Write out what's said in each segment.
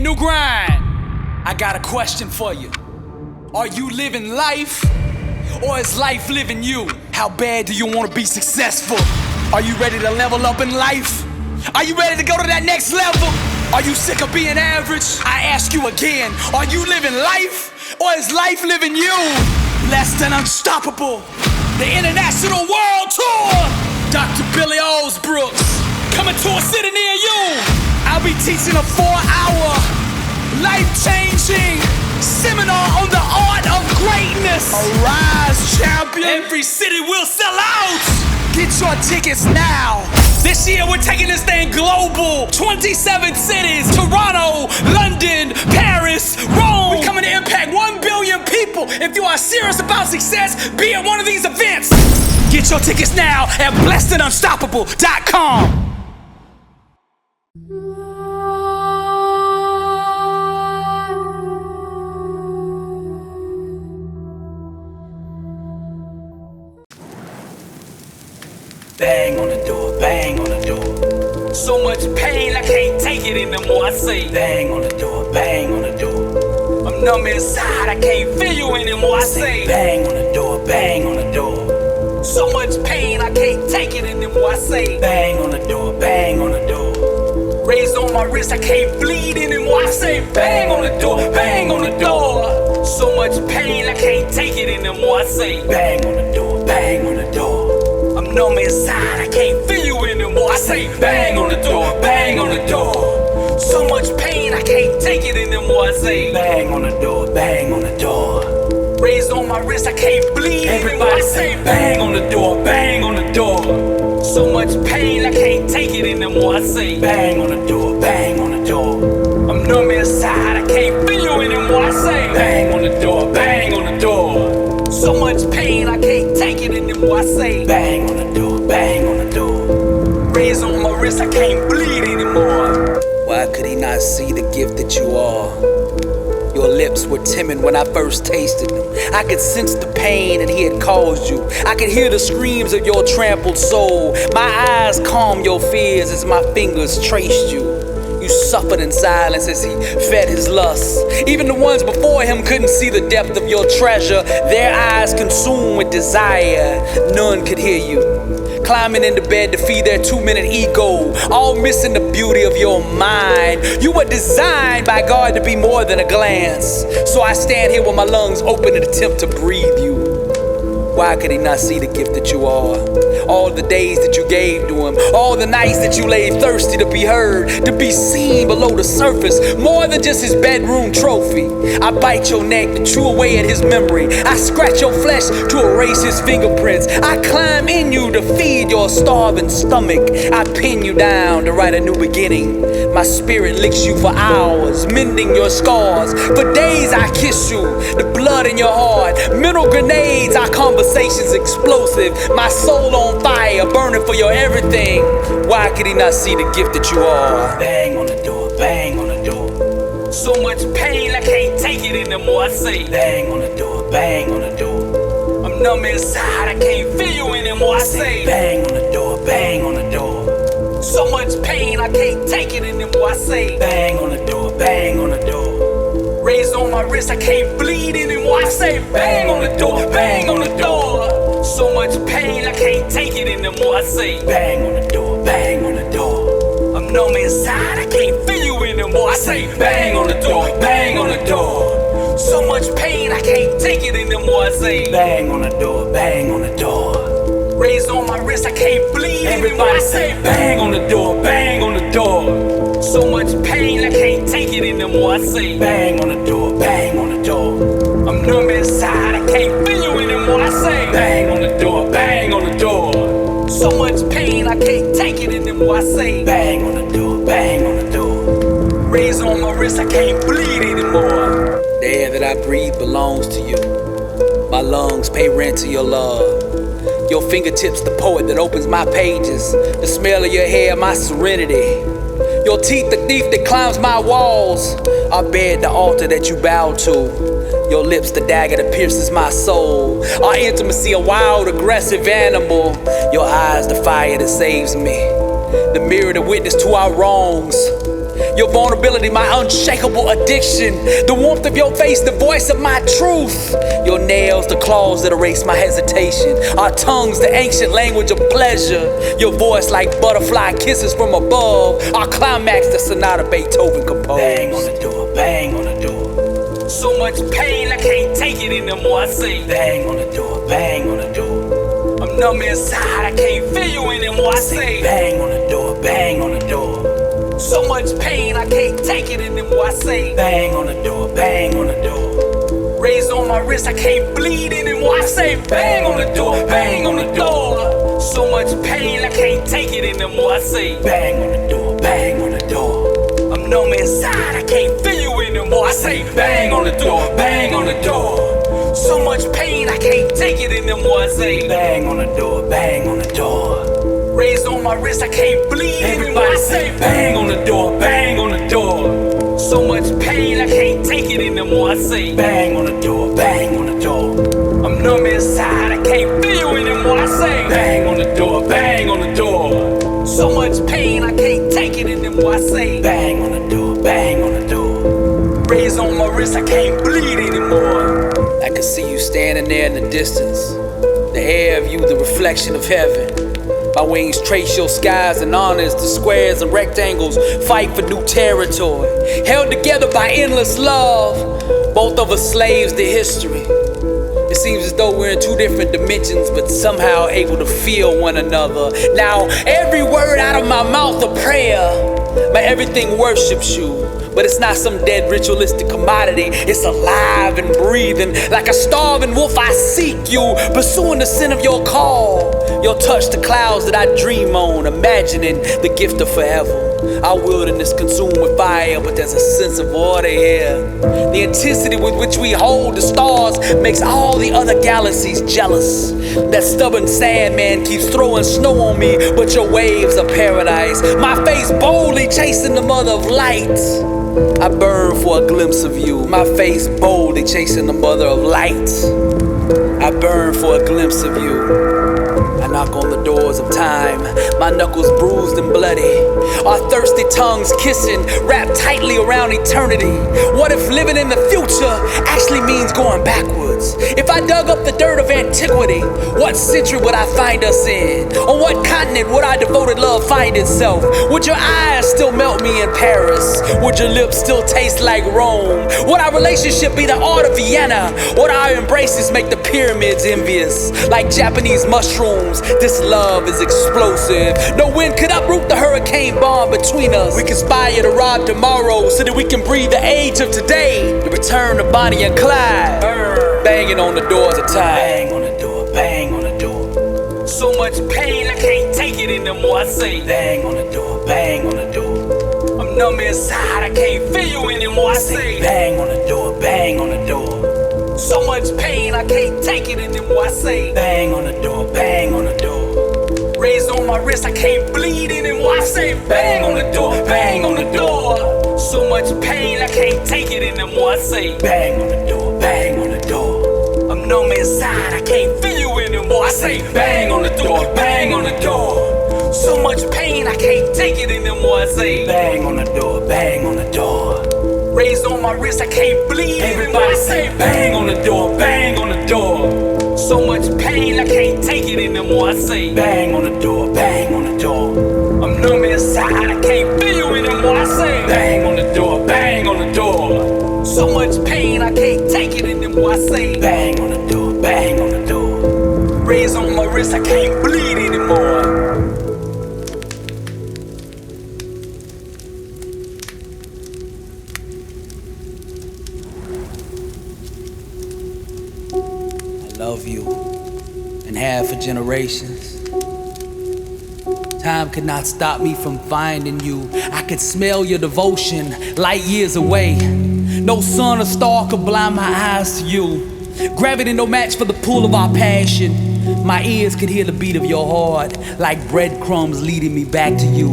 new grind. I got a question for you. Are you living life, or is life living you? How bad do you want to be successful? Are you ready to level up in life? Are you ready to go to that next level? Are you sick of being average? I ask you again, are you living life, or is life living you? Less than unstoppable, the international world tour. Dr. Billy Alsbrooks, coming to a city near you. I'll be teaching a 4-hour, life-changing seminar on the art of greatness. Arise, champion. Every city will sell out. Get your tickets now. This year we're taking this thing global. 27 cities, Toronto, London, Paris, Rome. We're coming to impact 1 billion people. If you are serious about success, be at one of these events. Get your tickets now at blessedandunstoppable.com. Bang on the door, bang on the door. So much pain, I can't take it anymore. I say, bang on the door, bang on the door. I'm numb inside, I can't feel you anymore. I say, bang on the door, bang on the door. So much pain, I can't take it anymore. I say, bang on the door, bang on the door. Raised on my wrist, I can't bleed anymore. I say, bang on the door, bang on the door. So much pain, I can't take it anymore. I say, bang on the door, bang on the door. I'm numb inside, I can't feel you anymore. I say, bang on the door, bang on the door. So much pain, I can't take it anymore. I say, bang on the door, bang on the door. Raised on my wrist, I can't bleed anymore. I say, bang on the door, bang on the door. So much pain, I can't take it anymore. I say, bang on the door, bang on the door. I'm numb inside, I can't feel you anymore. I say, bang on the door, bang on the door. So much pain, I can't take it anymore. I say, bang on the door, bang on the door. Raised on my wrist, I can't bleed anymore. Why could he not see the gift that you are? Your lips were timid when I first tasted them. I could sense the pain that he had caused you. I could hear the screams of your trampled soul. My eyes calmed your fears as my fingers traced you. You suffered in silence as he fed his lusts. Even the ones before him couldn't see the depth of your treasure. Their eyes consumed with desire. None could hear you. Climbing into bed to feed their 2-minute ego, all missing the beauty of your mind. You were designed by God to be more than a glance. So I stand here with my lungs open and attempt to breathe you. Why could he not see the gift that you are? All the days that you gave to him, all the nights that you lay thirsty to be heard, to be seen below the surface, more than just his bedroom trophy. I bite your neck to chew away at his memory. I scratch your flesh to erase his fingerprints. I climb in you to feed your starving stomach. I pin you down to write a new beginning. My spirit licks you for hours, mending your scars. For days I kiss you, the blood in your heart. Mental grenades, our conversations explosive. My soul on fire, burning for your everything. Why could he not see the gift that you are? Bang on the door, bang on the door. So much pain, I can't take it anymore. I say, bang on the door, bang on the door. I'm numb inside, I can't feel you anymore. I say, bang on the door, bang on the door. So much pain, I can't take it anymore. I say, bang on the door, bang on the door. Raised on my wrist, I can't bleed anymore. I say, bang on the door, bang on the door. So much pain, I can't take it anymore. I say, bang on the door, bang on the door. I'm numb inside, I can't feel you anymore. I say, bang on the door, bang on the door. So much pain, I can't take it anymore. I say, bang on the door, bang on the door. Raised on my wrist, I can't bleed anymore. I say, bang on the door, bang on the door. So much pain, I can't take it anymore. I say, bang on the door, bang on the door. I'm numb inside, I can't feel you anymore. I say, bang on the door, bang on the door. So much pain, I can't take it anymore. I say, bang on the door, bang on the door. Raised on my wrist, I can't bleed anymore. The air that I breathe belongs to you. My lungs pay rent to your love. Your fingertips, the poet that opens my pages. The smell of your hair, my serenity. Your teeth, the thief that climbs my walls. Our bed, the altar that you bow to. Your lips, the dagger that pierces my soul. Our intimacy, a wild, aggressive animal. Your eyes, the fire that saves me. The mirror, the witness to our wrongs. Your vulnerability, my unshakable addiction. The warmth of your face, the voice of my truth. Your nails, the claws that erase my hesitation. Our tongues, the ancient language of pleasure. Your voice like butterfly kisses from above. Our climax, the sonata Beethoven composed. Bang on the door, bang on the door. So much pain, I can't take it anymore. I say bang on the door, bang on the door. I'm numb inside, I can't feel you anymore. I say bang on the door, bang on the door. So much pain, I can't take it anymore. I say bang on the door, bang on the door. Raised on my wrist, I can't bleed anymore. I say bang on the door, bang on the door. So much pain, I can't take it anymore. I say bang on the door, bang on the door. I'm numb inside, I can't feel you anymore. I say bang on the door, bang on the door. So much pain, I can't take it anymore. I say bang on the door, bang on the door. Raised on my wrist, I can't bleed anymore. I say bang on the door, bang on the door. So much pain, I can't take it anymore. I say bang on the door, bang on the door. I'm numb inside, I can't feel you anymore. I say bang on the door, bang on the door. So much pain, I can't take it anymore. I say bang on the door, bang on the door. Raised on my wrist, I can't bleed anymore. I can see you standing there in the distance. The air of you, the reflection of heaven. My wings trace your skies and honors the squares and rectangles. Fight for new territory. Held together by endless love. Both of us slaves to history. It seems as though we're in two different dimensions, but somehow able to feel one another. Now every word out of my mouth a prayer. My everything worships you. But it's not some dead ritualistic commodity. It's alive and breathing. Like a starving wolf I seek you, pursuing the scent of your call. You'll touch the clouds that I dream on, imagining the gift of forever. Our wilderness consumed with fire, but there's a sense of order here. The intensity with which we hold the stars makes all the other galaxies jealous. That stubborn sandman keeps throwing snow on me, but your waves are paradise. My face boldly chasing the mother of light. I burn for a glimpse of you. My face boldly chasing the mother of light. I burn for a glimpse of you. I knock on the doors of time, my knuckles bruised and bloody. Our thirsty tongues kissing, wrapped tightly around eternity. What if living in the future actually means going backwards? If I dug up the dirt of antiquity, what century would I find us in? On what continent would our devoted love find itself? Would your eyes still melt me in Paris? Would your lips still taste like Rome? Would our relationship be the art of Vienna? Would our embraces make the pyramids envious? Like Japanese mushrooms, this love is explosive. No wind could uproot the hurricane bond between us. We conspire to rob tomorrow so that we can breathe the age of today. The return of Bonnie and Clyde. Banging on the doors of time. Bang on the door, bang on the door. So much pain, I can't take it anymore. I say bang on the door, bang on the door. I'm numb inside, I can't feel you anymore. I say bang on the door, bang on the door. So much pain, I can't take it anymore. I say bang on the door, bang on the door. Raised on my wrist, I can't bleed anymore. I say bang on the door, bang on the door. So much pain, I can't take it anymore. I say bang on the door, bang on the door. I'm numb inside, I can't feel you anymore. I say bang on the door, bang on the door. So much pain, I can't take it anymore. I say bang on the door, bang on the door. Raised on my wrist, I can't bleed anymore. I say bang on the door, bang on the door. So much pain, I can't take it anymore. I say bang on the door, bang on the door. I'm numb inside, I can't feel you anymore. I say bang on the door, bang on the door. So much pain, I can't take it anymore. I say bang on the door, bang on the door. Raised on my wrist, I can't bleed anymore. Love you and have for generations. Time could not stop me from finding you. I could smell your devotion light years away. No sun or star could blind my eyes to you. Gravity no match for the pull of our passion. My ears could hear the beat of your heart like breadcrumbs leading me back to you.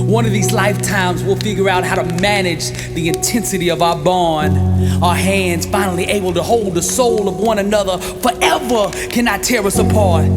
One of these lifetimes we'll figure out how to manage the intensity of our bond. Our hands finally able to hold the soul of one another forever cannot tear us apart,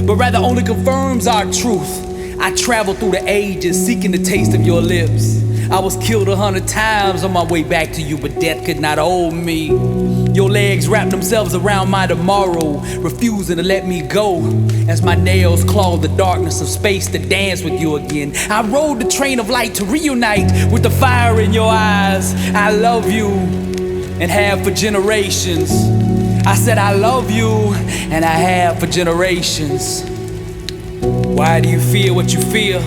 but rather only confirms our truth. I travel through the ages seeking the taste of your lips. I was killed 100 times on my way back to you, but death could not hold me. Your legs wrapped themselves around my tomorrow, refusing to let me go. As my nails clawed the darkness of space to dance with you again, I rode the train of light to reunite with the fire in your eyes. I love you and have for generations. I said I love you and I have for generations. Why do you feel what you feel?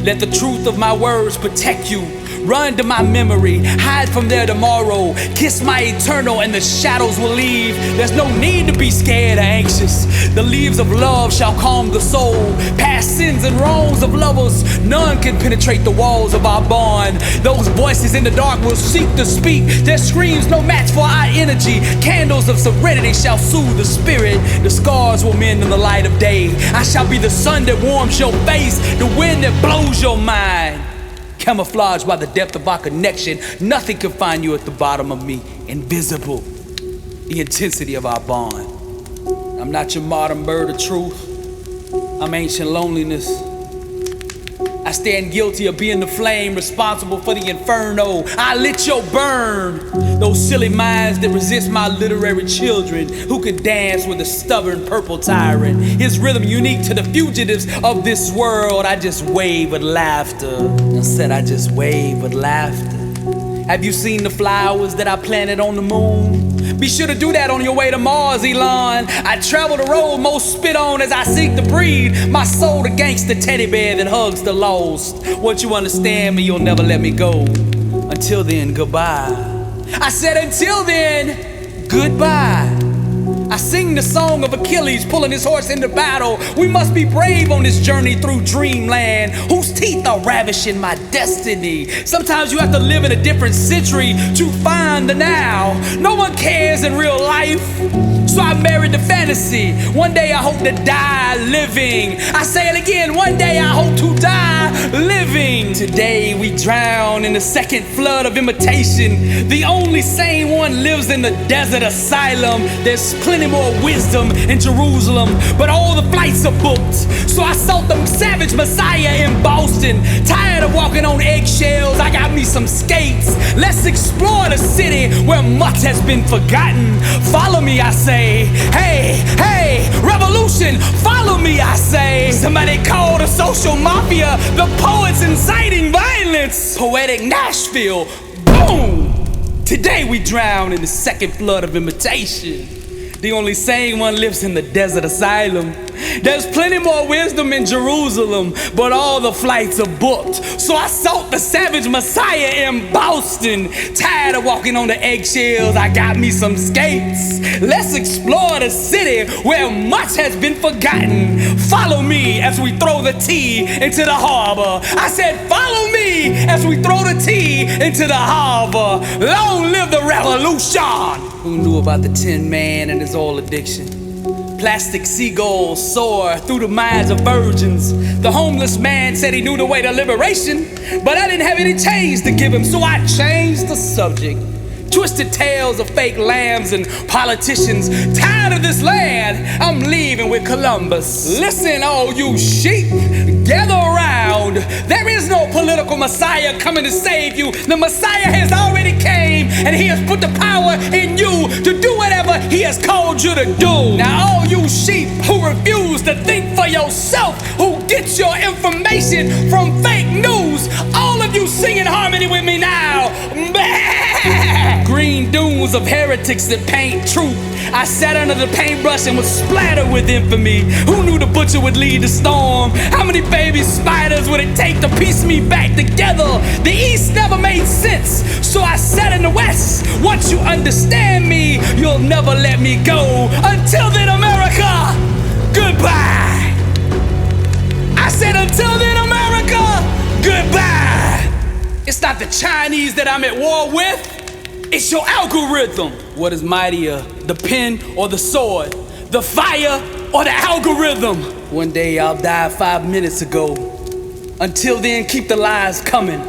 Let the truth of my words protect you. Run to my memory, hide from there tomorrow. Kiss my eternal and the shadows will leave. There's no need to be scared or anxious. The leaves of love shall calm the soul. Past sins and wrongs of lovers, none can penetrate the walls of our bond. Those voices in the dark will seek to speak. Their screams no match for our energy. Candles of serenity shall soothe the spirit. The scars will mend in the light of day. I shall be the sun that warms your face, the wind that blows your mind. Camouflaged by the depth of our connection, nothing can find you at the bottom of me. Invisible, the intensity of our bond. I'm not your modern bird of truth. I'm ancient loneliness. I stand guilty of being the flame responsible for the inferno. I lit your burn. Those silly minds that resist my literary children, who could dance with a stubborn purple tyrant. His rhythm unique to the fugitives of this world. I just wave with laughter. I said I just wave with laughter. Have you seen the flowers that I planted on the moon? Be sure to do that on your way to Mars, Elon. I travel the road most spit on as I seek to breed my soul, the gangster teddy bear that hugs the lost. Once you understand me, you'll never let me go. Until then, goodbye. I said until then, goodbye. I sing the song of Achilles pulling his horse into battle. We must be brave on this journey through dreamland, whose teeth are ravishing my destiny. Sometimes you have to live in a different century to find the now. No one cares in real life, so I married the fantasy. One day I hope to die living. I say it again, one day I hope to die living. Today we drown in the second flood of imitation. The only sane one lives in the desert asylum. There's plenty more wisdom in Jerusalem, but all the flights are booked. So I sought the savage messiah in Boston. Tired of walking on eggshells, I got me some skates. Let's explore the city where much has been forgotten. Follow me, I say. Hey, hey, revolution, follow me, I say. Somebody call the social mafia, the poets inciting violence. Poetic Nashville, boom! Today we drown in the second flood of imitation. The only sane one lives in the desert asylum. There's plenty more wisdom in Jerusalem, but all the flights are booked. So I sought the savage messiah in Boston. Tired of walking on the eggshells, I got me some skates. Let's explore the city where much has been forgotten. Follow me as we throw the tea into the harbor. I said follow me as we throw the tea into the harbor. Long live the revolution! Who knew about the Tin Man and his oil addiction? Plastic seagulls soar through the minds of virgins. The homeless man said he knew the way to liberation, but I didn't have any change to give him, so I changed the subject. Twisted tales of fake lambs and politicians. Tired of this land, I'm leaving with Columbus. Listen, all you sheep, gather around. There is no political messiah coming to save you. The messiah has already came, and he has put the power in you to do whatever he has called you to do. Now all you sheep who refuse to think for yourself, who get your information from fake news, all of you sing in harmony with me now. Green dunes of heretics that paint truth. I sat under the paintbrush and was splattered with infamy. Who knew the butcher would lead the storm? How many baby spiders would it take to piece me back together? The East never made sense, so I sat in the West. Once you understand me, you'll never let me go. Until then, America, goodbye. I said until then, America, goodbye. It's not the Chinese that I'm at war with. It's your algorithm. What is mightier, the pen or the sword? The fire or the algorithm? One day I'll die 5 minutes ago. Until then, keep the lies coming.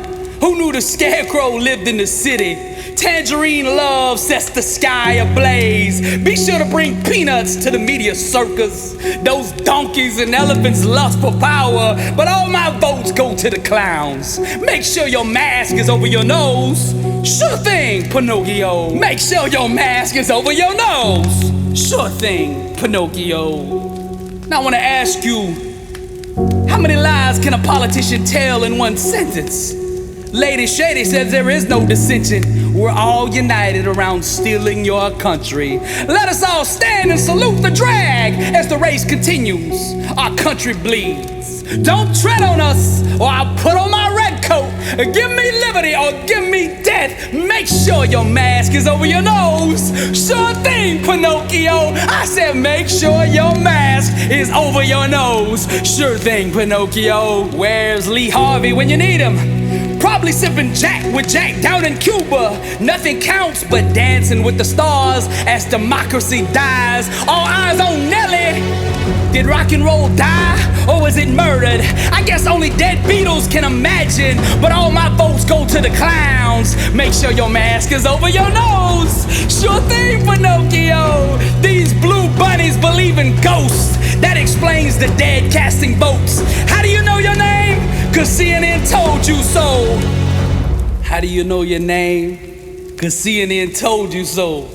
Who knew the scarecrow lived in the city? Tangerine love sets the sky ablaze. Be sure to bring peanuts to the media circus. Those donkeys and elephants lust for power, but all my votes go to the clowns. Make sure your mask is over your nose. Sure thing, Pinocchio. Make sure your mask is over your nose. Sure thing, Pinocchio. Now I want to ask you, how many lies can a politician tell in one sentence? Lady Shady says there is no dissension. We're all united around stealing your country. Let us all stand and salute the drag as the race continues. Our country bleeds. Don't tread on us or I'll put on my red coat. Give me liberty or give me death. Make sure your mask is over your nose. Sure thing, Pinocchio. I said make sure your mask is over your nose. Sure thing, Pinocchio. Where's Lee Harvey when you need him? Probably sipping Jack with Jack down in Cuba. Nothing counts but dancing with the stars as democracy dies. All eyes on Nelly. Did rock and roll die or was it murdered? I guess only dead Beatles can imagine. But all my votes go to the clowns. Make sure your mask is over your nose. Sure thing, Pinocchio. These blue bunnies believe in ghosts. That explains the dead casting votes. How do you know your name? Cause CNN told you so. How do you know your name? Cause CNN told you so.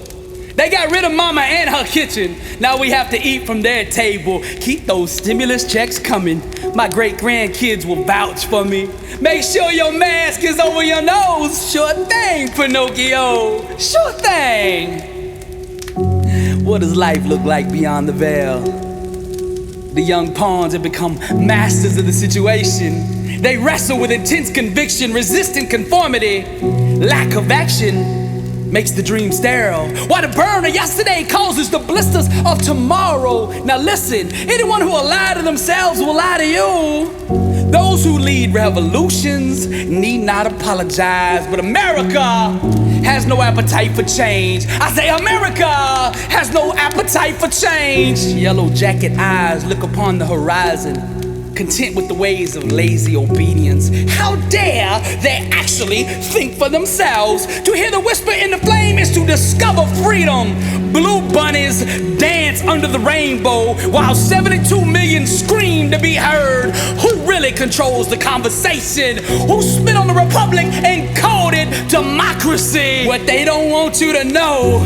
They got rid of mama and her kitchen. Now we have to eat from their table. Keep those stimulus checks coming. My great grandkids will vouch for me. Make sure your mask is over your nose. Sure thing, Pinocchio. Sure thing. What does life look like beyond the veil? The young pawns have become masters of the situation. They wrestle with intense conviction, resisting conformity. Lack of action makes the dream sterile, while the burn of yesterday causes the blisters of tomorrow. Now listen, anyone who will lie to themselves will lie to you. Those who lead revolutions need not apologize, but America has no appetite for change. I say America has no appetite for change. Yellow jacket eyes look upon the horizon, content with the ways of lazy obedience. How dare they actually think for themselves? To hear the whisper in the flame is to discover freedom. Blue bunnies dance under the rainbow while 72 million scream to be heard. Who really controls the conversation? Who spit on the republic and called it democracy? What they don't want you to know,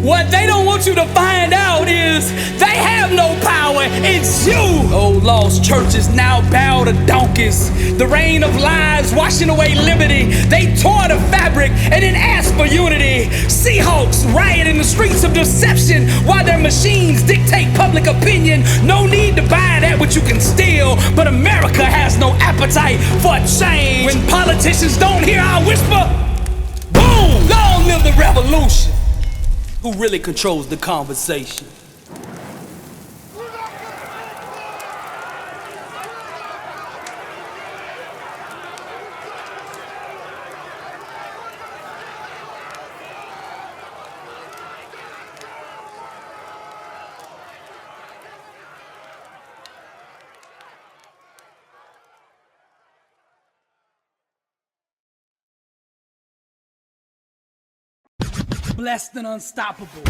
what they don't want you to find out is they have no power, it's you. Old lost churches now bow to donkeys. The rain of lies washing away liberty. They tore the fabric and then asked for unity. Seahawks riot in the streets of deception while their machines dictate public opinion. No need to buy that which you can steal, but America has no appetite for change. When politicians don't hear our whisper, boom, long live the revolution. Who really controls the conversation? Blessed and unstoppable.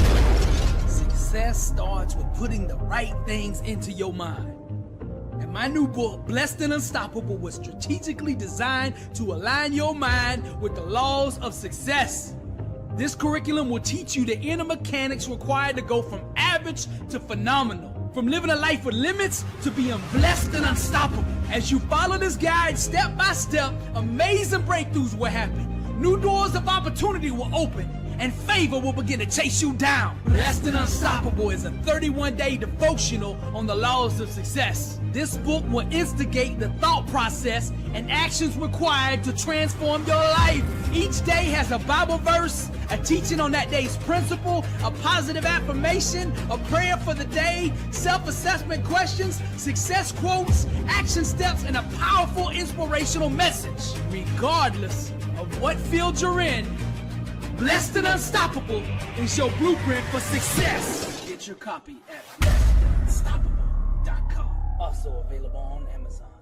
Success starts with putting the right things into your mind. And my new book, Blessed and Unstoppable, was strategically designed to align your mind with the laws of success. This curriculum will teach you the inner mechanics required to go from average to phenomenal. From living a life with limits to being blessed and unstoppable. As you follow this guide step by step, amazing breakthroughs will happen. New doors of opportunity will open. And favor will begin to chase you down. Blessed and Unstoppable is a 31-day devotional on the laws of success. This book will instigate the thought process and actions required to transform your life. Each day has a Bible verse, a teaching on that day's principle, a positive affirmation, a prayer for the day, self-assessment questions, success quotes, action steps, and a powerful inspirational message. Regardless of what field you're in, Blessed and Unstoppable is your blueprint for success. Get your copy at blessedandunstoppable.com. Also available on Amazon.